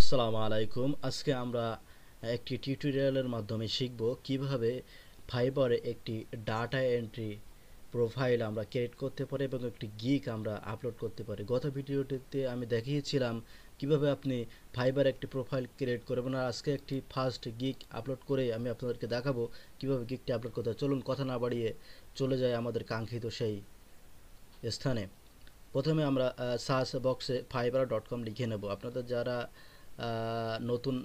আসসালামু আলাইকুম। আজকে আমরা একটি টিউটোরিয়ালের মাধ্যমে শিখব কিভাবে ফাইবারে একটি ডাটা এন্ট্রি প্রোফাইল আমরা ক্রিয়েট করতে পারি এবং একটি গিগ আমরা আপলোড করতে পারি। গত ভিডিওটিতে আমি দেখিয়েছিলাম কিভাবে আপনি ফাইবার একটি প্রোফাইল ক্রিয়েট করবেন, আর আজকে একটি ফার্স্ট গিগ আপলোড করে আমি আপনাদেরকে দেখাবো কিভাবে গিগটি আপলোড করতে হয়। চলুন কথা না বাড়িয়ে চলে যাই আমাদের কাঙ্ক্ষিত সেই স্থানে। প্রথমে আমরা সার্চ বক্সে fiverr.com লিখে নেব। আপনাদের যারা নতুন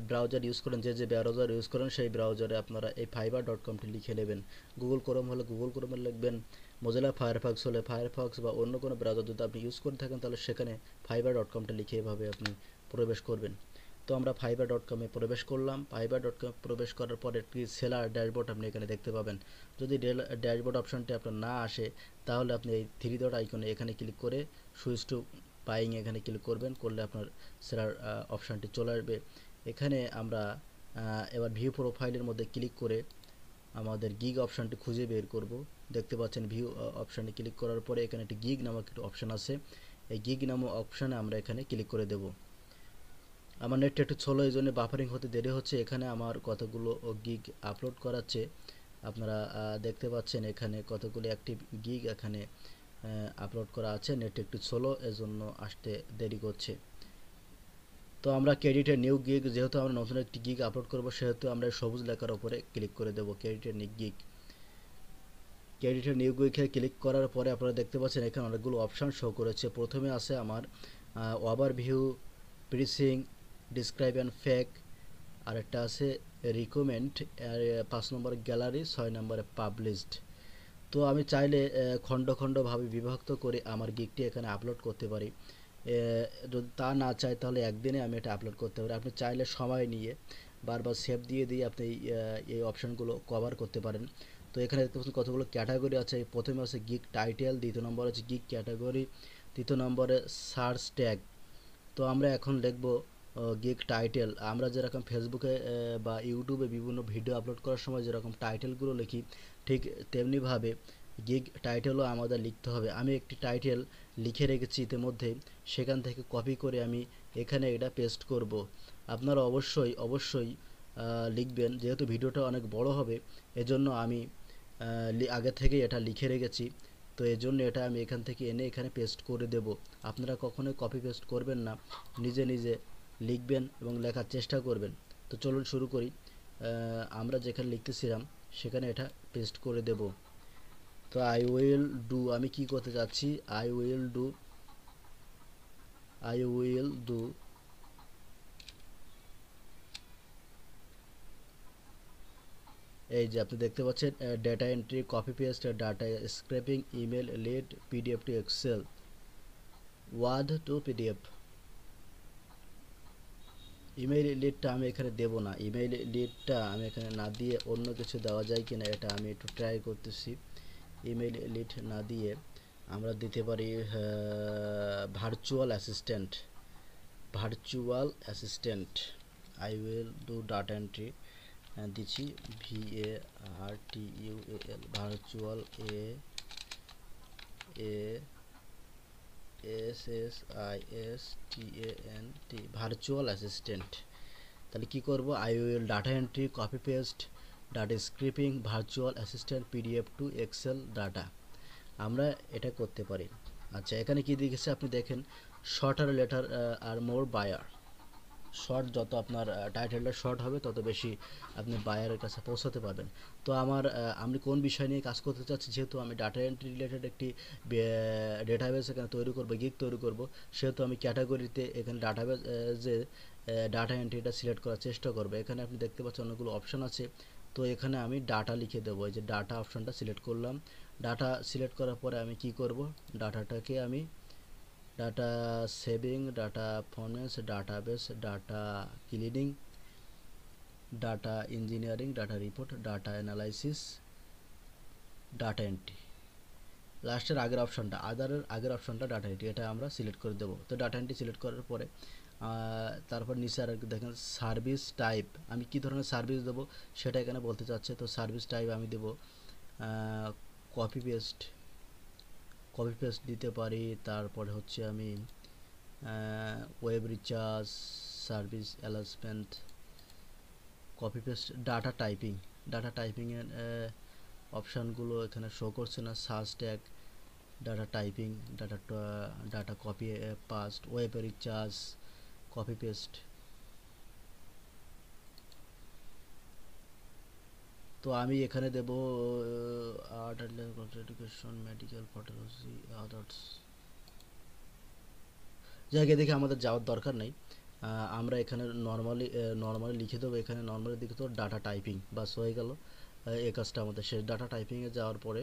ব্রাউজার ইউজ করেন, যে ব্রাউজার ইউজ করেন সেই ব্রাউজারে আপনারা এই fiverr.comটি লিখে নেবেন। গুগল ক্রোম হলে গুগল ক্রোমে লিখবেন, মোজিলা ফায়ারফক্স হলে ফায়ারফক্স বা অন্য কোনো ব্রাউজার যদি আপনি ইউজ করে থাকেন তাহলে সেখানে fiverr.comটা লিখে এভাবে আপনি প্রবেশ করবেন। তো আমরা fiverr.com-এ প্রবেশ করলাম। fiverr.com প্রবেশ করার পরে একটি সেলার ড্যাশবোর্ড আপনি এখানে দেখতে পাবেন। যদি ড্যাশবোর্ড অপশনটি আপনার না আসে তাহলে আপনি এই থ্রি ডট আইকনে এখানে ক্লিক করে সুইচ টু বাইং এখানে ক্লিক করবেন, করলে আপনার সেলার অপশানটি চলে আসবে। এখানে আমরা এবার ভিউ প্রোফাইলের মধ্যে ক্লিক করে আমাদের গিগ অপশানটি খুঁজে বের করব। দেখতে পাচ্ছেন ভিউ অপশানে ক্লিক করার পরে এখানে একটি গিগ নামক একটি অপশান আছে। এই গিগ নামক অপশানে আমরা এখানে ক্লিক করে দেব। আমার নেটটা একটু স্লো, এই জন্য বাফারিং হতে দেরি হচ্ছে। এখানে আমার কতগুলো গিগ আপলোড করাচ্ছে, আপনারা দেখতে পাচ্ছেন এখানে কতগুলো অ্যাক্টিভ গিগ এখানে আপলোড করা আছে। নেট একটু স্লো, এজন্য আসতে দেরি করছে। তো আমরা ক্রেডিটের নিউ গিগ, যেহেতু আমরা নতুন একটি গিগ আপলোড করব সেহেতু আমরা সবুজ লেখার উপরে ক্লিক করে দেব ক্রেডিটের নিউ গিগ। ক্রেডিটের নিউ গিগে ক্লিক করার পরে আপনারা দেখতে পাচ্ছেন এখানে অনেকগুলো অপশান শো করেছে। প্রথমে আছে আমার ওভারভিউ, প্রিসিং, ডিসক্রাইব অ্যান্ড ফেক, আরেকটা আছে রিকমেন্ড, আর 5 নম্বরে গ্যালারি, 6 নম্বরে পাবলিশড। তো আমি চাইলে খণ্ড খণ্ডভাবে বিভক্ত করে আমার গিগটি এখানে আপলোড করতে পারি। যদি তা না চাই তাহলে একদিনে আমি এটা আপলোড করতে পারি। আপনি চাইলে সময় নিয়ে বারবার সেভ দিয়ে দিয়ে আপনি এই অপশানগুলো কভার করতে পারেন। তো এখানে দেখতে পাচ্ছেন কতগুলো ক্যাটাগরি আছে। প্রথমে আছে গিগ টাইটেল, দ্বিতীয় নম্বর আছে গিগ ক্যাটাগরি, তৃতীয় নম্বরে সার্চ ট্যাগ। তো আমরা এখন দেখব গিগ টাইটেল। আমরা যেরকম ফেসবুকে বা ইউটিউবে বিভিন্ন ভিডিও আপলোড করার সময় যেরকম টাইটেলগুলো লিখি, ঠিক তেমনিভাবে গিগ টাইটেলও আমাদের লিখতে হবে। আমি একটি টাইটেল লিখে রেখেছি ইতিমধ্যে, সেখান থেকে কপি করে আমি এখানে এটা পেস্ট করব। আপনারা অবশ্যই অবশ্যই লিখবেন, যেহেতু ভিডিওটা অনেক বড় হবে এজন্য আমি আগে থেকে এটা লিখে রেখেছি। তো এজন্য এটা আমি এখান থেকে এনে এখানে পেস্ট করে দেব। আপনারা কখনোই কপি পেস্ট করবেন না, নিজে নিজে লিখবেন এবং লেখার চেষ্টা করবেন। তো চলুন শুরু করি। আমরা যেখানে লিখতেছিলাম সেখানে এটা পেস্ট করে দেব। তো আই উইল ডু, আমি কি করতে যাচ্ছি, আই উইল ডু এই যে আপনি দেখতে পাচ্ছেন data entry, copy paste, data scraping, email lead, PDF to Excel, Word to PDF. Email লিডটা আমি এখানে দেব না। ইমেইল লিডটা আমি এখানে না দিয়ে অন্য কিছু দেওয়া যায় কিনা এটা আমি একটু ট্রাই করতেছি। ইমেইল লিড না দিয়ে আমরা দিতে পারি virtual assistant. I will do data entry দিচ্ছি, VARTUAL, virtual, ASSISTANT, virtual assistant. তাহলে কি করব, I will data entry, copy paste, data স্ক্রিপিং, virtual assistant, PDF to Excel data, আমরা এটা করতে পারি। আচ্ছা, এখানে কি দেখেছে আপনি দেখেন, শর্টার লেটার আর মোর বায়ার। শর্ট যত আপনার টাইটেলটা শর্ট হবে তত বেশি আপনি বায়ারের কাছে পৌঁছাতে পারবেন। তো আমি কোন বিষয় নিয়ে কাজ করতে চাচ্ছি, যেহেতু আমি ডাটা এন্ট্রি রিলেটেড একটি ডেটাবেস এখানে তৈরি করব, গিগ তৈরি করব, সেহেতু আমি ক্যাটাগরিতে এখানে ডাটাবেসে ডাটা এন্ট্রিটা সিলেক্ট করার চেষ্টা করব। এখানে আপনি দেখতে পাচ্ছেন অনেকগুলো অপশান আছে। তো এখানে আমি ডাটা লিখে দেবো, এই যে ডাটা অপশানটা সিলেক্ট করলাম। ডাটা সিলেক্ট করার পরে আমি কি করব, ডাটাটাকে আমি data saving, data formats, database, data cleaning, data engineering, data report, data analysis, data entry, লাস্টের আগের অপশনটা ডাটা এন্ট্রি, এটা আমরা সিলেক্ট করে দেবো। তো ডাটা এন্ট্রি সিলেক্ট করার পরে তারপর নিচে আর দেখেন সার্ভিস টাইপ, আমি কি ধরনের সার্ভিস দেবো সেটা এখানে বলতে চাচ্ছে। তো সার্ভিস টাইপ আমি দেবো কপি পেস্ট, দিতে পারি। তারপরে হচ্ছে আমি ওয়েব রিচার্জ, সার্ভিস অ্যালাউন্সমেন্ট, কপি পেস্ট, ডাটা টাইপিংয়ের অপশানগুলো এখানে শো করছে না। Search tag, data typing, data copy paste, web research, copy paste. তো আমি এখানে দেব আর্ট অ্যান্ড এডুকেশন, মেডিকেল, ফটোলজি, আদার্স। জায়গায় দেখে আমাদের যাওয়ার দরকার নেই, আমরা এখানে নর্মালি লিখে দেবো। এখানে নর্মালি লিখে দেবো ডাটা টাইপিং, বাস হয়ে গেল। এই কাজটা আমাদের শেষ। ডাটা টাইপিংয়ে যাওয়ার পরে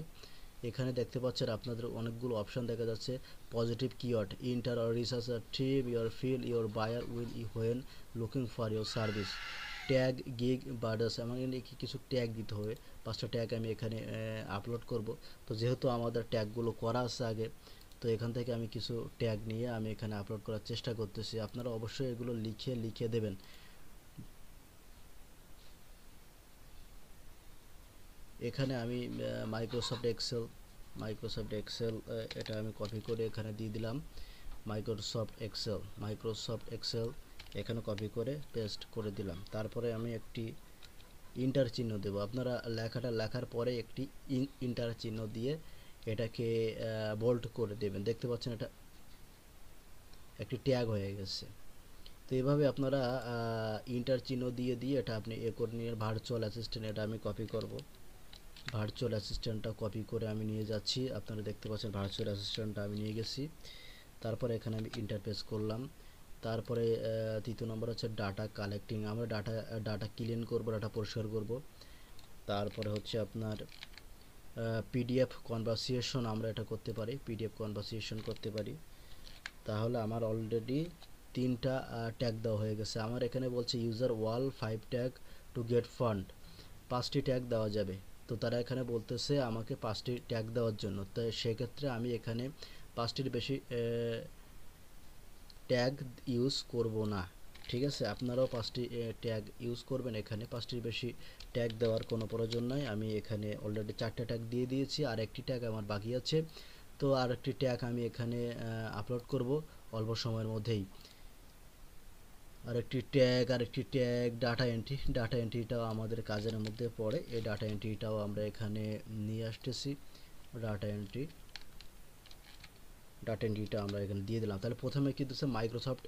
এখানে দেখতে পাচ্ছেন আপনাদের অনেকগুলো অপশান দেখা যাচ্ছে। Positive keyword, enter or research tip your fill your buyer will when looking for your service, tag, gig, বার্ডাস। আমাকে কিছু ট্যাগ দিতে হবে। 5টা ট্যাগ আমি এখানে আপলোড করব। তো যেহেতু আমাদের ট্যাগগুলো করা আছে আগে, তো এখান থেকে আমি কিছু ট্যাগ নিয়ে আমি এখানে আপলোড করার চেষ্টা করতেছি। আপনারা অবশ্যই এগুলো লিখে দেবেন। এখানে আমি মাইক্রোসফট এক্সেল এটা আমি কপি করে এখানে দিয়ে দিলাম। মাইক্রোসফট এক্সেল এখানে কপি করে পেস্ট করে দিলাম। তারপরে আমি একটি ইন্টার চিহ্ন দেব। আপনারা লেখাটা লেখার পরে একটি ইন্টার চিহ্ন দিয়ে এটাকে বোল্ড করে দেবেন। দেখতে পাচ্ছেন এটা একটি ট্যাগ হয়ে গেছে। তো এইভাবে আপনারা ইন্টার চিহ্ন দিয়ে এটা আপনি করে নিয়ে ভার্চুয়াল অ্যাসিস্ট্যান্ট, এটা আমি কপি করব। ভার্চুয়াল অ্যাসিস্ট্যান্টটা কপি করে আমি নিয়ে যাচ্ছি। আপনারা দেখতে পাচ্ছেন ভার্চুয়াল অ্যাসিস্ট্যান্টটা আমি নিয়ে গেছি। তারপরে এখানে আমি ইন্টারফেস করলাম। তারপরে তৃতীয় নম্বর হচ্ছে ডাটা কালেক্টিং। আমরা ডাটা ক্লিন করব, ডাটা পরিষ্কার করব। তারপরে হচ্ছে আপনার পিডিএফ কনভারসেশন, আমরা এটা করতে পারি, পিডিএফ কনভারসেশন করতে পারি। তাহলে আমার অলরেডি 3টা ট্যাগ দেওয়া হয়ে গেছে। আমার এখানে বলছে user wall 5 tag to get fund, 5টি ট্যাগ দেওয়া যাবে। তো তারা এখানে বলতেছে আমাকে 5টি ট্যাগ দেওয়ার জন্য। তো সেক্ষেত্রে আমি এখানে 5টির বেশি ট্যাগ ইউজ করব না। ঠিক আছে, আপনারাও 5টি ট্যাগ ইউজ করবেন। এখানে 5টির বেশি ট্যাগ দেওয়ার কোনো প্রয়োজন নাই। আমি এখানে অলরেডি 4টা ট্যাগ দিয়ে দিয়েছি, আর একটি ট্যাগ আমার বাকি আছে। তো আর একটি ট্যাগ আমি এখানে আপলোড করব অল্প সময়ের মধ্যেই। আরেকটি ট্যাগ ডাটা এন্ট্রিটাও আমাদের কাজের মধ্যে পড়ে। এই ডাটা এন্ট্রিটাও আমরা এখানে নিয়ে আসতেছি। ডাটা এন্ট্রিটা আমরা এখানে দিয়ে দিলাম। তাহলে প্রথমে কি দিচ্ছে মাইক্রোসফট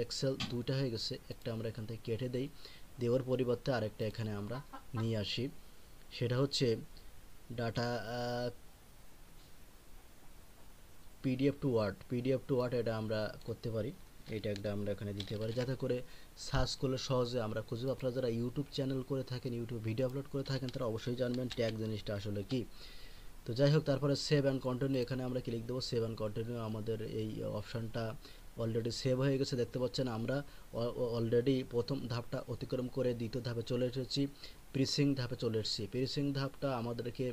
এক্সেল 2টা হয়ে গেছে। একটা আমরা এখান থেকে কেটে দেই, দেওয়ার পরিবর্তে আরেকটা এখানে আমরা নিয়ে আসি। সেটা হচ্ছে ডাটা পিডিএফ টু ওয়ার্ড, এটা আমরা করতে পারি। এই ট্যাগটা আমরা এখানে দিতে পারি যাতে করে সার্চ করলে সহজে আমরা খুঁজব। আপনারা যারা ইউটিউব চ্যানেল করে থাকেন, ইউটিউব ভিডিও আপলোড করে থাকেন, তারা অবশ্যই জানবেন ট্যাগ জিনিসটা আসলে কি। তো যাই হোক, তারপরে সেভ অ্যান্ড কন্টিনিউ, এখানে আমরা ক্লিক দেবো। সেভ অ্যান্ড কন্টিনিউ, আমাদের এই অপশানটা অলরেডি সেভ হয়ে গেছে। দেখতে পাচ্ছেন আমরা অলরেডি প্রথম ধাপটা অতিক্রম করে দ্বিতীয় ধাপে চলে এসেছি, প্রিসিং ধাপে চলে এসেছি। প্রিসিং ধাপটা আমাদেরকে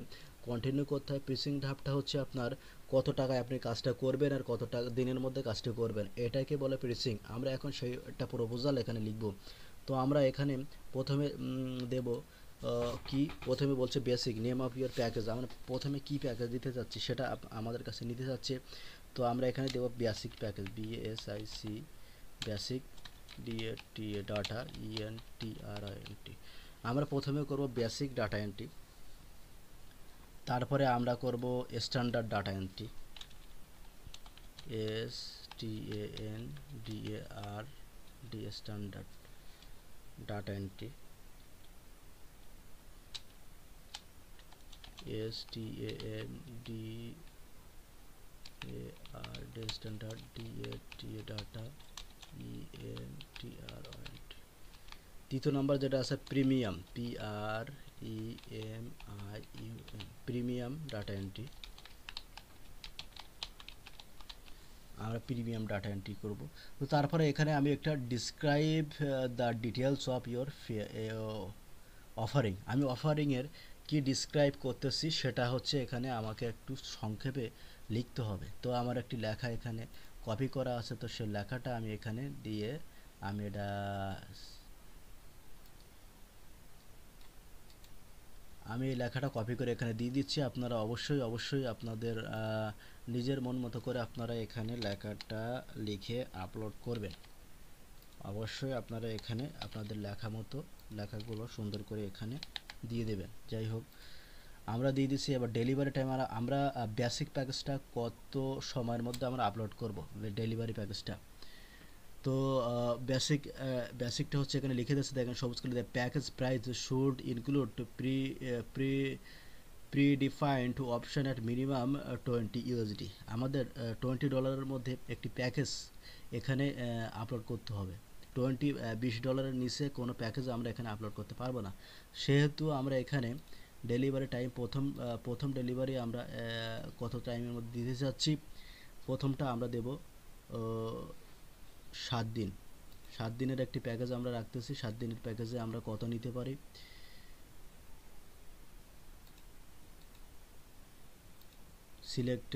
কন্টিনিউ করতে হয়। প্রিসিং ধাপটা হচ্ছে আপনার কত টাকায় আপনি কাজটা করবেন আর কত টাকা দিনের মধ্যে কাজটা করবেন, এটাকে বলে প্রিসিং। আমরা এখন সেইটা প্রপোজাল এখানে লিখব। তো আমরা এখানে প্রথমে দেব কি, প্রথমে বলছে basic name of your package. আমরা প্রথমে কি প্যাকেজ দিতে যাচ্ছি সেটা আমাদের কাছে নিতে যাচ্ছে। তো আমরা এখানে দেব basic package, BASIC, basic data ENTRINT। আমরা প্রথমে করব বেসিক ডাটা এন্ট্রি, তারপরে আমরা করব standard data entry, STANDARD standard data entry, standard data ENTRINT। তৃতীয় নম্বর যেটা আছে premium, PREMIUM, premium data entry. আমরা প্রিমিয়াম ডাটা এন্ট্রি করব। তো তারপরে এখানে আমি একটা describe the details of your offering, আমি অফারিংয়ের কি ডিসক্রাইব করতেছি সেটা হচ্ছে এখানে আমাকে একটু সংক্ষেপে লিখতে হবে। তো আমার একটি লেখা এখানে কপি করা আছে, তো সেই লেখাটা আমি এখানে দিয়ে আমি এটা এই লেখাটা কপি করে এখানে দিয়ে দিচ্ছি। আপনারা অবশ্যই আপনাদের নিজের মন মতো করে আপনারা এখানে লেখাটা লিখে আপলোড করবেন। অবশ্যই আপনারা এখানে আপনাদের লেখা মতো লেখাগুলো সুন্দর করে এখানে দিয়ে দেবেন। যাই হোক, আমরা দিয়ে দিচ্ছি। এবার ডেলিভারি টাইম আমরা বেসিক প্যাকেজটা কত সময়ের মধ্যে আমরা আপলোড করব, ডেলিভারি প্যাকেজটা। তো বেসিকটা হচ্ছে এখানে লিখে দিচ্ছে, দেখেন সবুজ করে দেয়, package price should include pre predefined option at minimum 20 USD. আমাদের $20 মধ্যে একটি প্যাকেজ এখানে আপলোড করতে হবে। $20 নিচে কোনো প্যাকেজ আমরা এখানে আপলোড করতে পারবো না। সেহেতু আমরা এখানে ডেলিভারি টাইম প্রথম ডেলিভারি আমরা কত টাইমের মধ্যে দিতে চাচ্ছি, প্রথমটা আমরা দেব 7 দিন। 7 দিনের একটি প্যাকেজ আমরা রাখতেছি। 7 দিনের প্যাকেজে আমরা কত নিতে পারি, সিলেক্ট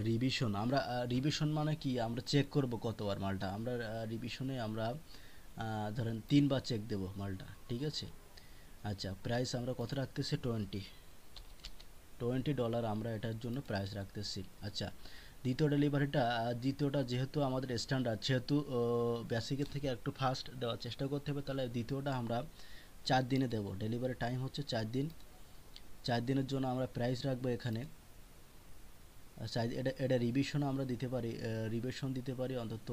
রিভিশন। আমরা রিভিশন মানে কি, আমরা চেক করব কতবার মালটা। আমরা রিভিশনে আমরা ধরেন 3 বার চেক দেব মালটা, ঠিক আছে। আচ্ছা, প্রাইস আমরা কত রাখতেছি, $20 আমরা এটার জন্য প্রাইস রাখতেছি। আচ্ছা, দ্বিতীয়টা যেহেতু আমাদের স্ট্যান্ডার্ড, সেহেতু বেসিকের থেকে একটু ফাস্ট দেওয়ার চেষ্টা করতে হবে। তাহলে দ্বিতীয়টা আমরা 4 দিনে দেব। ডেলিভারি টাইম হচ্ছে 4 দিন। 4 দিনের জন্য আমরা প্রাইস রাখবো এখানে। আচ্ছা, এটা রিভিশন আমরা দিতে পারি, রিভিশন দিতে পারি অন্তত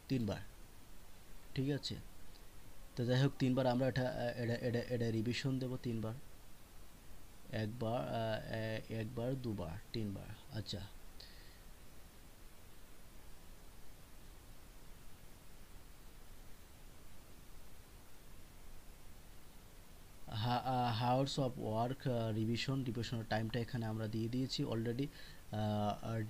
3 বার, ঠিক আছে। তো যাই হোক, 3 বার আমরা এটা রিভিশন দেব 3 বার। একবার, দুবার, 3 বার। আচ্ছা, হাওয়ার্স অফ ওয়ার্ক রিভিশনের টাইমটা এখানে আমরা দিয়ে দিয়েছি অলরেডি।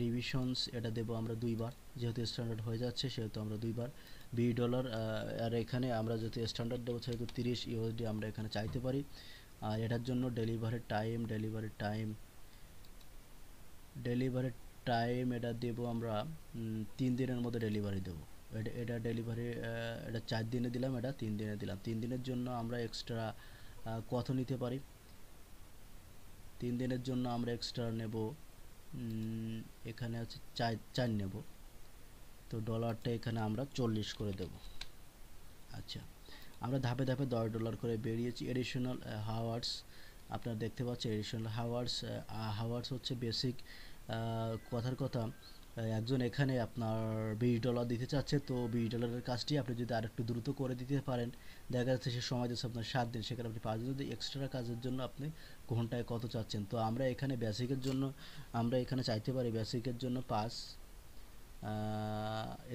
রিভিশনস এটা দেবো আমরা 2 বার, যেহেতু স্ট্যান্ডার্ড হয়ে যাচ্ছে সেহেতু আমরা 2 বার। $20, আর এখানে আমরা যেহেতু স্ট্যান্ডার্ড দেবো সেহেতু 30 ইউএসডি আমরা এখানে চাইতে পারি। আর এটার জন্য ডেলিভারি টাইম এটা দেবো আমরা 3 দিনের মধ্যে ডেলিভারি দেবো। এটা ডেলিভারি, এটা 4 দিনে দিলাম, এটা 3 দিনে দিলাম। 3 দিনের জন্য আমরা এক্সট্রা কত নিতে পারি, 3 দিনের জন্য আমরা এক্সট্রা নেব, এখানে আছে 4 নেব। তো ডলারটা এখানে আমরা 40 করে দেব। আচ্ছা, আমরা ধাপে ধাপে $10 করে বেরিয়েছি। এডিশনাল হাওয়ার্স আপনারা দেখতে পাচ্ছেন, এডিশনাল হাওয়ার্স হচ্ছে বেসিক। কথার কথা, একজন এখানে আপনার $20 দিতে চাচ্ছে, তো $20 কাজটি আপনি যদি আরেকটু দ্রুত করে দিতে পারেন, দেখা যাচ্ছে সে সময় দিচ্ছে আপনার 7 দিন, সেখানে আপনি 5 দিন। যদি এক্সট্রা কাজের জন্য আপনি ঘন্টায় কত চাচ্ছেন, তো আমরা এখানে বেসিকের জন্য আমরা এখানে চাইতে পারি বেসিকের জন্য 5,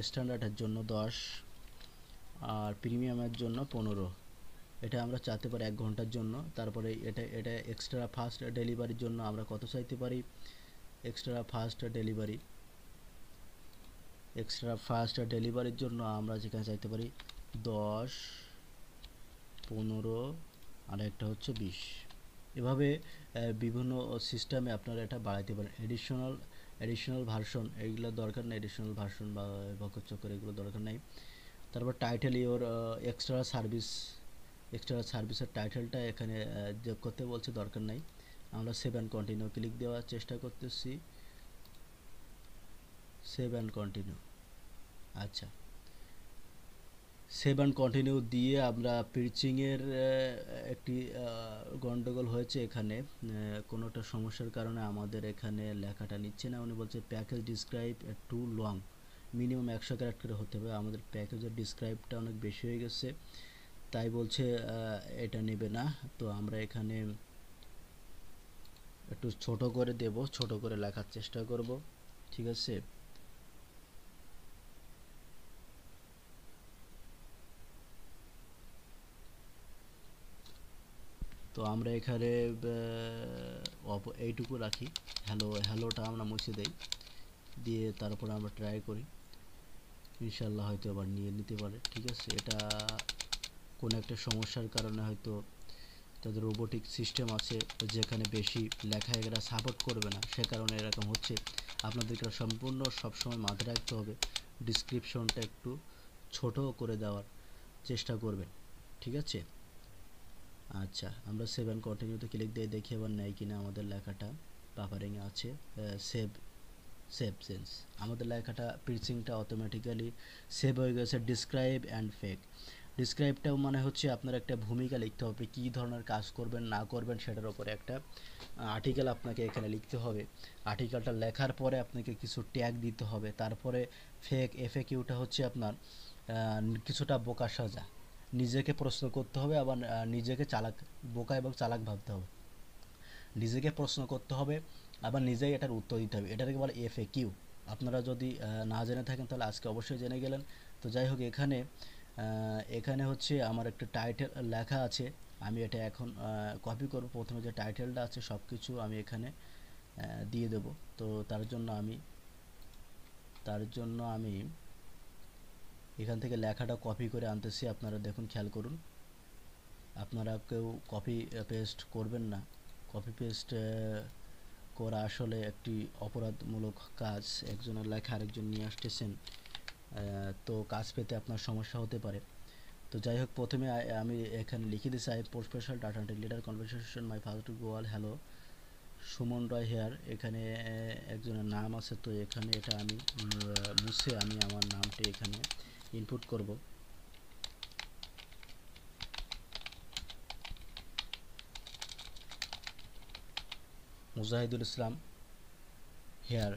স্ট্যান্ডার্ডের জন্য 10, আর প্রিমিয়ামের জন্য 15। এটা আমরা চাইতে পারি 1 ঘন্টার জন্য। তারপরে এটা এক্সট্রা ফাস্ট ডেলিভারির জন্য আমরা কত চাইতে পারি, এক্সট্রা ফাস্ট ডেলিভারির জন্য আমরা যেখানে চাইতে পারি 10, 15, আর একটা হচ্ছে 20। এভাবে বিভিন্ন সিস্টেমে আপনারা এটা বাড়াইতে পারেন। এডিশনাল ভার্সন এইগুলো দরকার নেই, এডিশনাল ভার্সন বা বকর চক্কর এগুলো দরকার নেই। তারপর টাইটেল ইওর এক্সট্রা সার্ভিসের টাইটেলটা এখানে যোগ করতে বলছে, দরকার নাই। আমরা সেভ অ্যান্ড কন্টিনিউ ক্লিক দেওয়ার চেষ্টা করতেছি, সেভ অ্যান্ড কন্টিনিউ। আচ্ছা, সেভ অ্যান্ড কন্টিনিউ দিয়ে আমরা পিচিংয়ের একটি গন্ডগোল হয়েছে এখানে। কোনোটা সমস্যার কারণে আমাদের এখানে লেখাটা নিচ্ছে না। উনি বলছে package describe too long, minimum 100 character হতে হবে। আমাদের প্যাকেজের ডিসক্রাইবটা অনেক বেশি হয়ে গেছে, তাই বলছে এটা নেবে না। তো আমরা এখানে একটু ছোট করে দেব, ছোট করে লেখার চেষ্টা করব, ঠিক আছে। তো আমরা এখানে এইটুকু রাখি, হ্যালোটা আমরা মুছে দেই, দিয়ে তারপর আমরা ট্রাই করি, ইনশাল্লাহ হয়তো আবার নিতে পারে, ঠিক আছে। এটা কোনো একটা সমস্যার কারণে হয়তো তাদের রোবোটিক সিস্টেম আছে যেখানে বেশি লেখা এরা সাপোর্ট করবে না, সে কারণে এরকম হচ্ছে। আপনাদেরকে সম্পূর্ণ সবসময় মাথায় রাখতে হবে, ডিসক্রিপশনটা একটু ছোট করে দেওয়ার চেষ্টা করবেন, ঠিক আছে। আচ্ছা, আমরা সেভ অ্যান্ড কন্টিনিউতে ক্লিক দিয়ে দেখি আবার নেয় কিনা আমাদের লেখাটা। বাফারিং আছে, সেভ সেভ চেঞ্জ, আমাদের লেখাটা প্রিচিংটা অটোমেটিক্যালি সেভ হয়ে গেছে। ডিসক্রাইব অ্যান্ড ফেক, ডিসক্রাইবটাও মানে হচ্ছে আপনার একটা ভূমিকা লিখতে হবে, কী ধরনের কাজ করবেন না করবেন সেটার উপরে একটা আর্টিকেল আপনাকে এখানে লিখতে হবে। আর্টিকেলটা লেখার পরে আপনাকে কিছু ট্যাগ দিতে হবে। তারপরে ফেক, এফএকিউটা হচ্ছে আপনার কিছুটা বোকা সাজা, নিজেকে প্রশ্ন করতে হবে, আবার নিজেকে চালাক, বোকা এবং চালাক ভাবতে হবে। নিজেকে প্রশ্ন করতে হবে, আবার নিজেই এটার উত্তর দিতে হবে, এটাকে বলে এফএকিউ। আপনারা যদি না জেনে থাকেন তাহলে আজকে অবশ্যই জেনে গেলেন। তো যাই হোক, এখানে এখানে হচ্ছে আমার একটা টাইটেল লেখা আছে, আমি এটা এখন কপি করব। প্রথমে যে টাইটেলটা আছে সব কিছু আমি এখানে দিয়ে দেব। তো তার জন্য আমি এখান থেকে লেখাটা কপি করে আনতেছি। আপনারা দেখুন, খেয়াল করুন, আপনারা কেউ কপি পেস্ট করবেন না। কপি পেস্ট করা আসলে একটি অপরাধমূলক কাজ। একজনের লেখা আরেকজন নিয়ে আসতেছেন, তো কাজ পেতে আপনার সমস্যা হতে পারে। তো যাই হোক, প্রথমে আমি এখানে লিখে দিচ্ছি, I professional data leader conversation my father to গোয়াল, হ্যালো সুমন রয় হেয়ার। এখানে একজনের নাম আছে, তো এখানে এটা আমি মুছে আমি আমার নামটি এখানে ইনপুট করব। Mujahidul Islam here,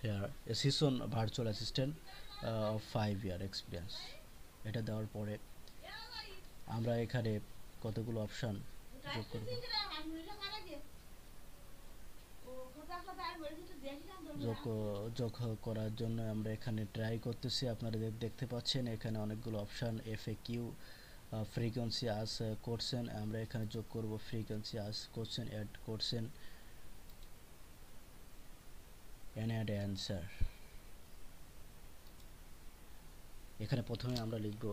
here a season virtual assistant of 5 year experience. এটা দেওয়ার পরে আমরা এখানে কতগুলো অপশান যোগ করব। যোগ করার জন্য আমরা এখানে ট্রাই করতেছি। আপনারা দেখতে পাচ্ছেন এখানে অনেকগুলো option, FAQ, frequency as question, আমরা এখানে যোগ করব frequency as question, add question and add answer. এখানে প্রথমে আমরা লিখব,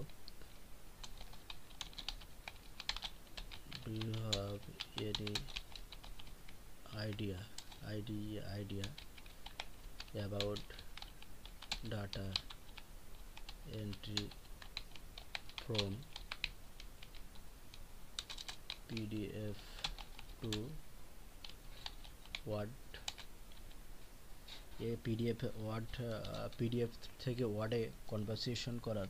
do you have any idea about data entry from PDF to Word। PDF থেকে ওয়ার্ডে কনভারসেশন করার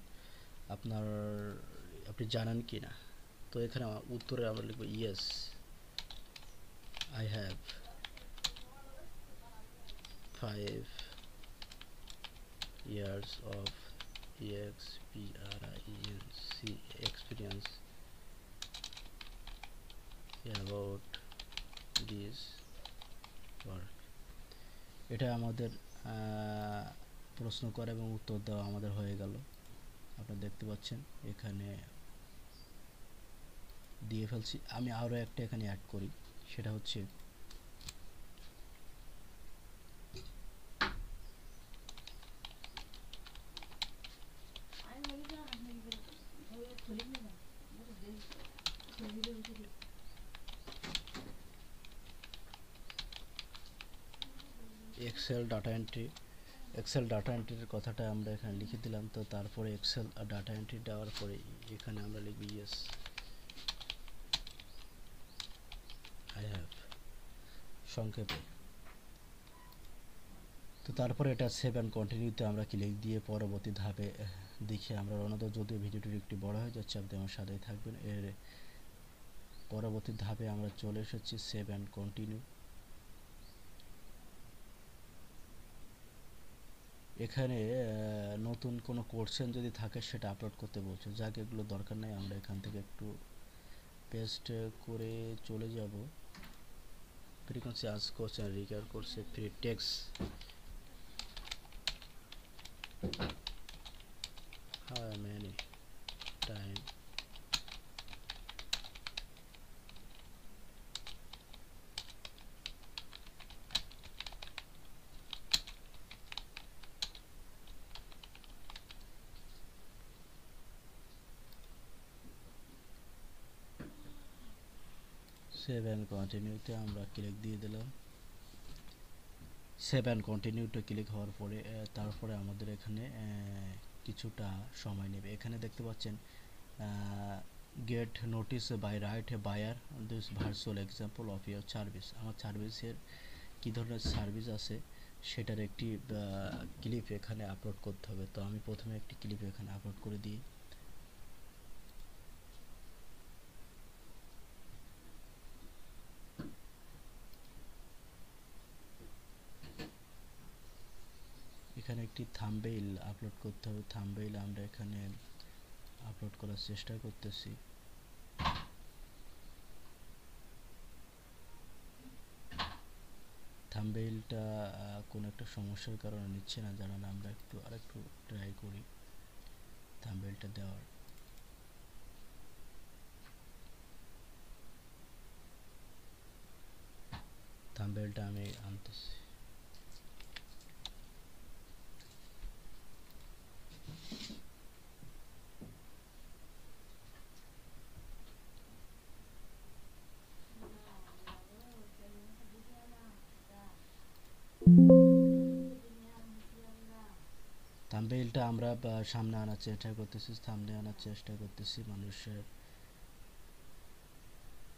আপনি জানেন কি না। তো এখানে উত্তরে আমরা লিখব yes I have 5 years of experience about this work। এটা আমাদের প্রশ্ন করা এবং উত্তর দেওয়া আমাদের হয়ে গেল। আপনারা দেখতে পাচ্ছেন এখানে দিয়ে ফেলছি। আমি আরও একটা এখানে অ্যাড করি, সেটা হচ্ছে Excel data entry. Excel data এন্ট্রির কথাটা আমরা এখানে লিখে দিলাম। তো তারপরে এক্সেল ডাটা এন্ট্রি দেওয়ার পরে এখানে আমরা লিখব ইয়েস আই হ্যাভ সংক্ষেপে। তো তারপরে এটা সেভ অ্যান্ড কন্টিনিউতে আমরা ক্লিক দিয়ে পরবর্তী ধাপে দেখি আমরা রওনা দেব। যদিও ভিডিওটি একটু বড় হয়ে যাচ্ছে, আপনি আমার সাথেই থাকবেন। এর পরবর্তী ধাপে আমরা চলে এসেছি সেভ অ্যান্ড কন্টিনিউ। এখানে নতুন কোনো কোশ্চেন যদি থাকে সেটা আপলোড করতে বলছে, যাক এগুলো দরকার নেই, আমরা এখান থেকে একটু পেস্ট করে চলে যাব। ফ্রিকোয়েন্সি আস কোশ্চেন রিকোয়ার করছে free text, how many time save and কন্টিনিউতে আমরা ক্লিক দিয়ে দিলাম। সেভ অ্যান্ড কন্টিনিউতে ক্লিক হওয়ার পরে তারপরে আমাদের এখানে কিছুটা সময় নেবে। এখানে দেখতে পাচ্ছেন get notice by right a buyer this virtual example of your service আমার সার্ভিসের কি ধরনের সার্ভিস আছে সেটার একটি ক্লিপ এখানে আপলোড করতে হবে। তো আমি প্রথমে একটি ক্লিপ এখানে আপলোড করে দিই। এখানে একটি থাম্বনেইল আপলোড করতে হবে। থাম্বনেইল আমরা এখানে আপলোড করার চেষ্টা করতেছি। থাম্বনেইলটা কোন একটা সমস্যার কারণে নিচ্ছে না, জানান আমরা আরেকটু ট্রাই করি থাম্বনেইলটা দেওয়ার। থাম্বনেইলটা আমি আনতেছি। থাম্বনেইলটা আমরা সামনে আনার চেষ্টা করতেছি, মানুষের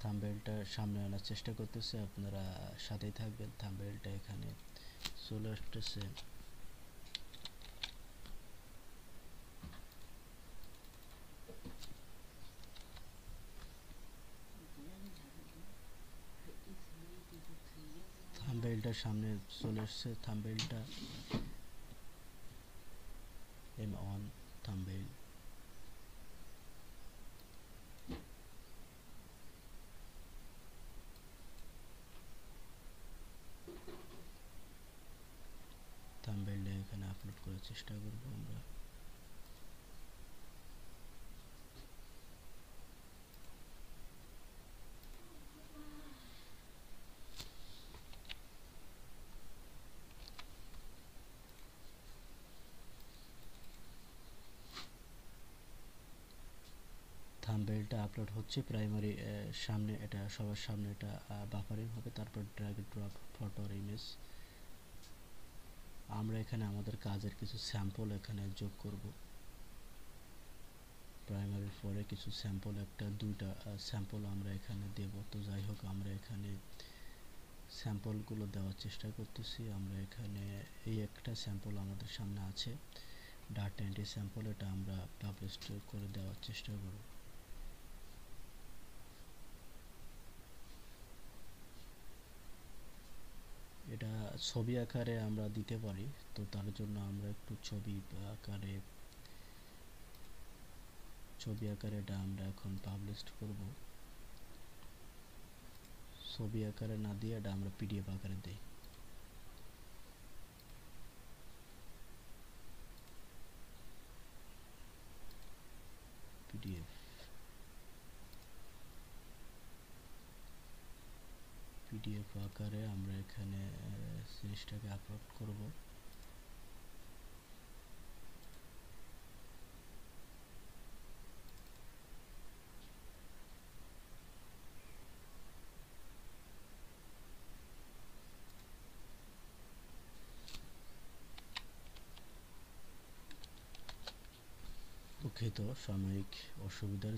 থাম্বনেইলটা সামনে আনার চেষ্টা করতেছি। আপনারা সাথেই থাকবেন। থাম্বনেইলটা এখানে চলে আসতেছে। থাম্বনেইলটা সামনে চলে আসছে। থাম্বনেইলটা M1 থাম্বনেইল। থাম্বনেইলটা এখানে আপলোড করার চেষ্টা করব আমরা। থাম্বনেইলটা আপলোড হচ্ছে প্রাইমারি সামনে, এটা সবার সামনে এটা বাফারিং হবে, তারপর ড্র্যাগ ড্রপ ফটো আর ইমেজ। আমরা এখানে আমাদের কাজের কিছু স্যাম্পল এখানে যোগ করব। প্রাইমারির পরে কিছু স্যাম্পল, দুইটা স্যাম্পল আমরা এখানে দেব। তো যাই হোক, আমরা এখানে স্যাম্পলগুলো দেওয়ার চেষ্টা করতেছি। আমরা এখানে এই একটা স্যাম্পল আমাদের সামনে আছে, ডাটা এন্ট্রি স্যাম্পল, এটা আমরা পাবলিশ করে দেওয়ার চেষ্টা করব। এটা ছবি আকারে আমরা দিতে পারি, তো তার জন্য আমরা একটু ছবি আকারে এটা আমরা এখন পাবলিশ করব। ছবি আকারে না দিয়ে এটা আমরা পিডিএফ আকারে দেই। পিডিএফ আকারে আমরা এখানে জিনিসটাকে আপলোড করব। দুঃখিত সাময়িক অসুবিধার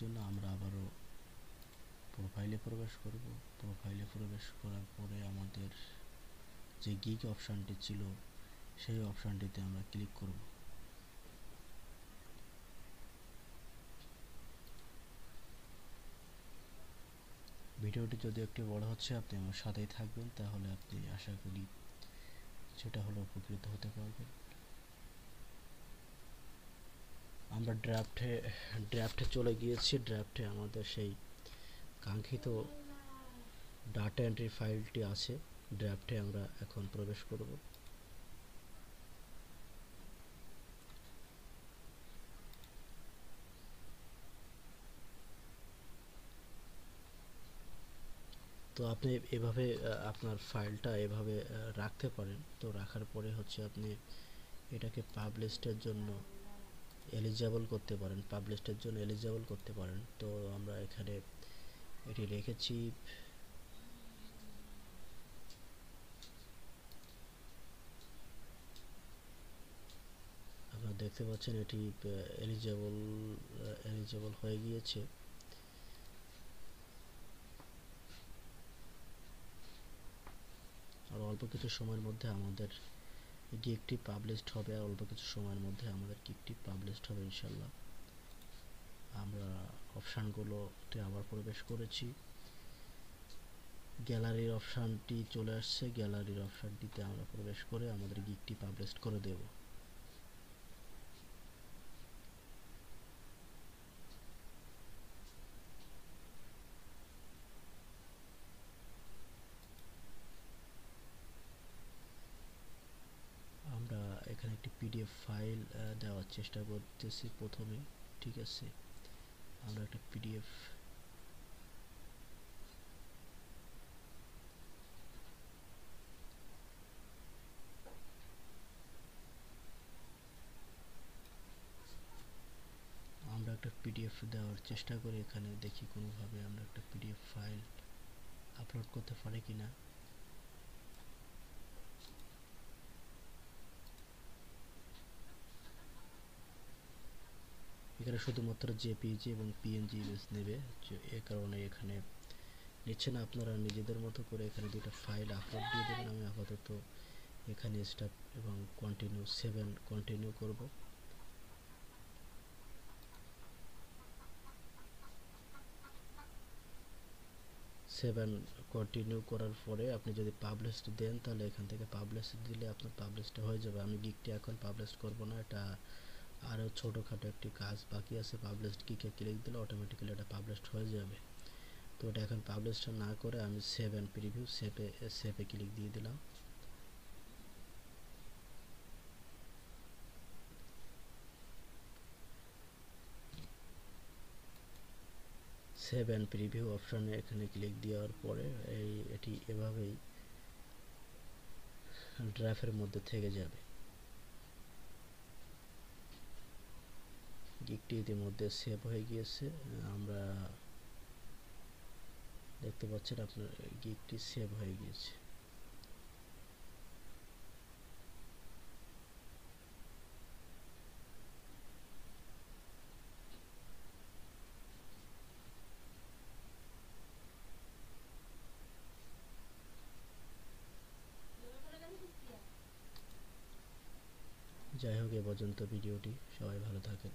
জন্য, আমরা আবারও প্রোফাইলে প্রবেশ করব। প্রোফাইলে প্রবেশ করার পরে আমাদের যে গিগ অপশানটি ছিল সেই অপশানটিতে আমরা ক্লিক করব। ভিডিওটি যদি একটু বড় হচ্ছে, আপনি আমার সাথেই থাকবেন, তাহলে আপনি আশা করি সেটা হলো উপকৃত হতে পারবেন। আমরা ড্রাফটে চলে গিয়েছি। ড্রাফটে আমাদের সেই কাঙ্ক্ষিত ডাটা এন্ট্রি ফাইলটি আছে। ড্রাফটে আমরা এখন প্রবেশ করব। তো আপনি এভাবে আপনার ফাইলটা এভাবে রাখতে পারেন। তো রাখার পরে হচ্ছে আপনি এটাকে পাবলিশের জন্য এলিজিবল করতে পারেন। তো আমরা এখানে এটি রেখেছি। আপনারা দেখতে পাচ্ছেন এটি এলিজেবল হয়ে গিয়েছে। আর অল্প কিছু সময়ের মধ্যে আমাদের গিগটি পাবলিশড হবে, আর অল্প কিছু সময়ের মধ্যে আমাদের গিগটি পাবলিশড হবে ইনশাল্লাহ। আমরা অপশানগুলোতে আবার প্রবেশ করেছি, গ্যালারির অপশানটি চলে আসছে, গ্যালারির অপশানটিতে আমরা প্রবেশ করে আমাদের গিগটি পাবলিশ করে দেব। আমরা এখানে একটি পিডিএফ ফাইল দেওয়ার চেষ্টা করতেছি প্রথমে, ঠিক আছে। আমরা একটা পিডিএফ দেওয়ার চেষ্টা করি এখানে, দেখি কোনোভাবে আমরা একটা পিডিএফ ফাইল আপলোড করতে পারি কিনা। এখানে শুধুমাত্র জেপিজি এবং পিএনজি ইমেজ নেবে, এ কারণে এখানে নিচ্ছে না। আপনারা নিজেদের মতো করে এখানে দুটো ফাইল আপলোড দিয়ে দেবেন। আমি আপাতত এখানে স্টপ এবং কন্টিনিউ করব। কন্টিনিউ করার পরে আপনি যদি পাবলিশ দেন তাহলে এখান থেকে পাবলিশ দিলে আপনার পাবলিশটা হয়ে যাবে। আমি গিগটি এখন পাবলিশ করব না, এটা আরও ছোটোখাটো একটি কাজ বাকি আছে। পাবলিশড গিগে ক্লিক দিলে অটোমেটিক্যালি এটা পাবলিশড হয়ে যাবে। তো এটা এখন পাবলিশটা না করে আমি প্রিভিউ সেভে ক্লিক দিয়ে দিলাম। প্রিভিউ অপশনে এখানে ক্লিক দেওয়ার পরে এটি এভাবেই ড্রাফের মধ্যে থেকে যাবে। গিগটি ইতিমধ্যে সেভ হয়ে গিয়েছে, আমরা দেখতে পাচ্ছেন আপনার গিগটি সেভ হয়ে গিয়েছে। যাই হোক, এ পর্যন্ত ভিডিওটি, সবাই ভালো থাকেন।